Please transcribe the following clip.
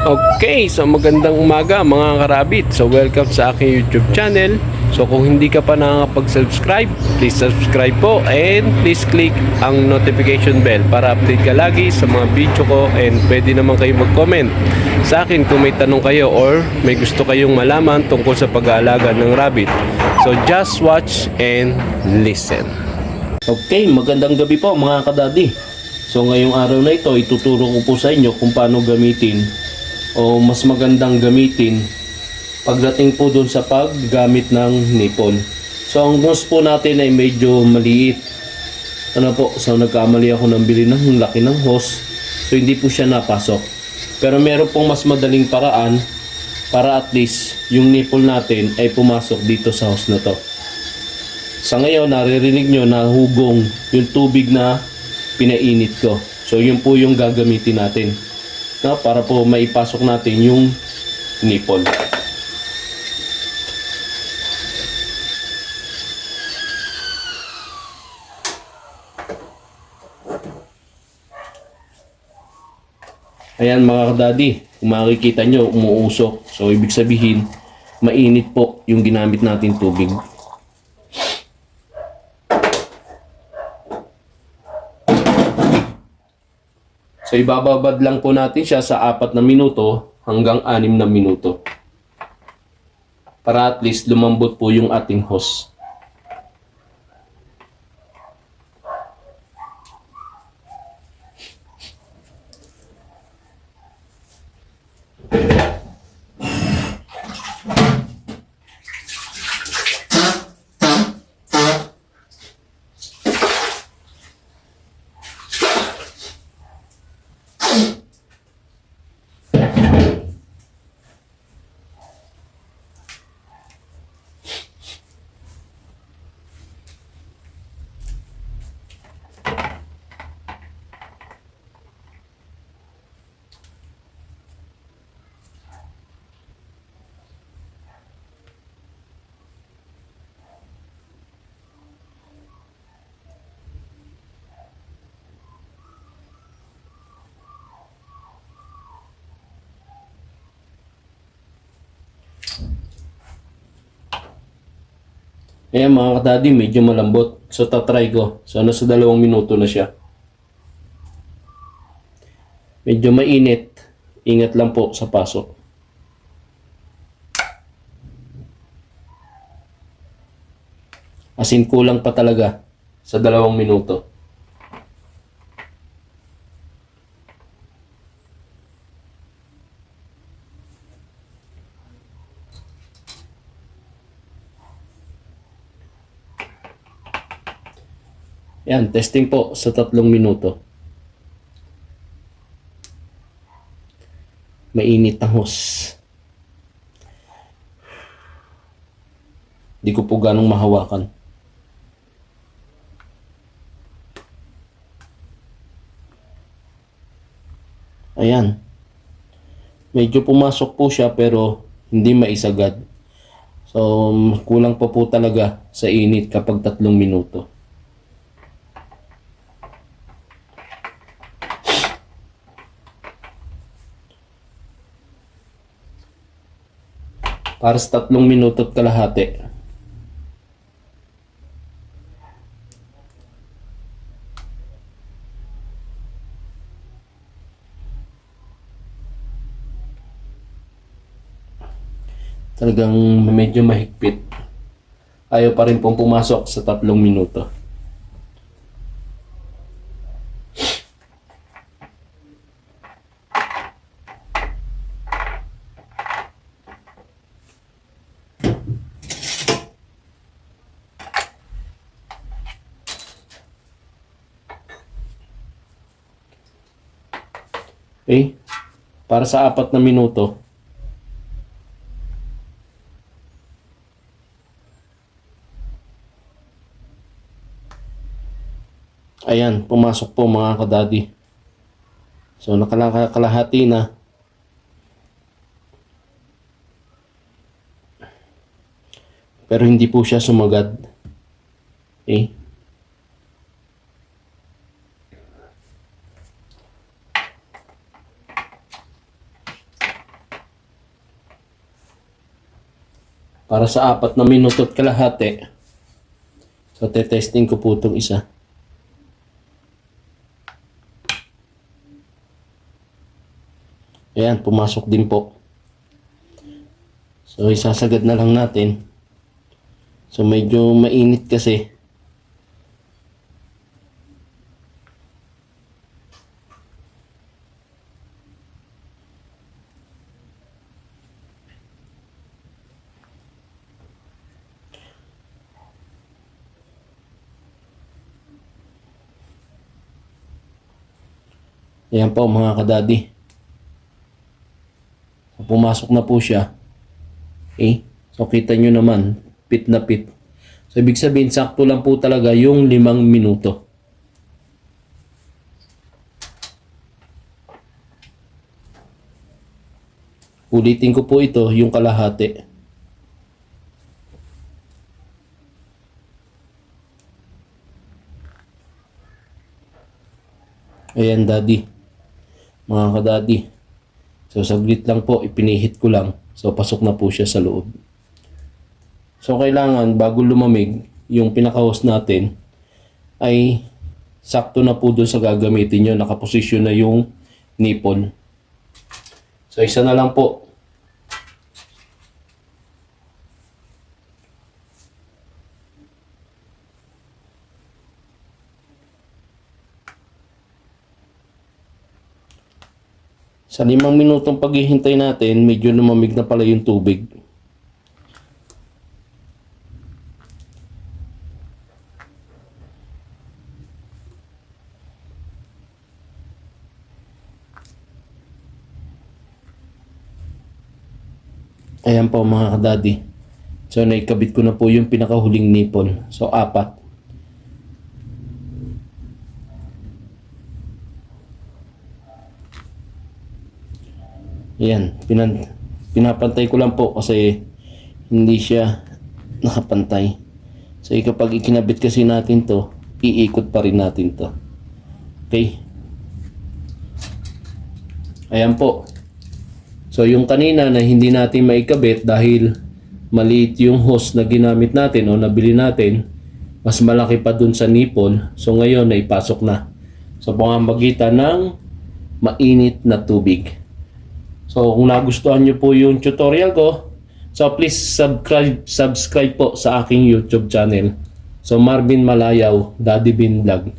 Okay, so magandang umaga mga karabit. So welcome sa aking YouTube channel. So kung hindi ka pa nakakapag-subscribe, please subscribe po and please click ang notification bell para update ka lagi sa mga video ko, and pwede naman kayo mag-comment sa akin kung may tanong kayo or may gusto kayong malaman tungkol sa pag-aalaga ng rabbit. So just watch and listen. Okay, magandang gabi po mga kadadi. So ngayong araw na ito, ituturo ko po sa inyo kung paano gamitin o mas magandang gamitin pagdating po dun sa paggamit ng nipon. So ang hose po natin ay medyo maliit. Ano po, so nagkamali ako ng bili ng laki ng hose. So hindi po siya napasok. Pero meron pong mas madaling paraan para at least yung nipple natin ay pumasok dito sa hose na to. Sa ngayon, naririnig nyo na hugong yung tubig na pinainit ko. So yun po yung gagamitin natin, no? Para po maipasok natin yung nipple. Ayan mga kadadi, kung makikita nyo umuusok. So ibig sabihin mainit po yung ginamit natin tubig. So ibababad lang po natin siya sa 4 na minuto hanggang 6 na minuto. Para at least lumambot po yung ating hose. Ayan mga kadadi, medyo malambot. So tatry ko. So nasa 2 minuto na siya. Medyo mainit. Ingat lang po sa pasok. As in, kulang pa talaga sa 2 minuto. Yan, testing po sa 3 minuto. Mainit ang hose. Di ko po ganong mahawakan. Ayan. Medyo pumasok po siya pero hindi maisagad. So, kulang pa po talaga sa init kapag 3 minuto. Para sa 3 minuto at kalahati. Talagang medyo mahigpit. Ayaw pa rin pong pumasok sa 3 minuto. Okay? Para sa 4 na minuto. Ayan, pumasok po mga kadadi. So nakakalahati na. Pero hindi po siya sumagad. Okay? para sa 4 na minuto at kalahati. So, testing ko po itong isa. Ayan, pumasok din po. So, isasagad na lang natin. So, medyo mainit kasi. Ayan po mga kadadi. So, pumasok na po siya. Okay. So kita nyo naman, pit na pit. So ibig sabihin, sakto lang po talaga yung 5 minuto. Ulitin ko po ito, yung kalahati. Ayan daddy. Mga kadadi. So saglit lang po, ipinihit ko lang. So pasok na po siya sa loob. So kailangan bago lumamig, yung pinaka-hose natin ay sakto na po doon sa gagamitin nyo. Nakaposisyon na yung nipple. So isa na lang po. Sa 5 minutong paghihintay natin, medyo lumamig na pala yung tubig. Ayan po mga kadadi. So naikabit ko na po yung pinakahuling nipple. So 4. Ayan, pinapantay ko lang po kasi hindi siya nakapantay. So kapag ikinabit kasi natin to, iikot pa rin natin to. Okay. Ayan po. So yung kanina na hindi natin maikabit dahil maliit yung hose na ginamit natin o nabili natin, mas malaki pa dun sa nipple. So ngayon naipasok na. So pamamagitan ng mainit na tubig. So kung nagustuhan nyo po yung tutorial ko, so please subscribe po sa aking YouTube channel. So Marvin Malayaw, Daddy Bin Vlog.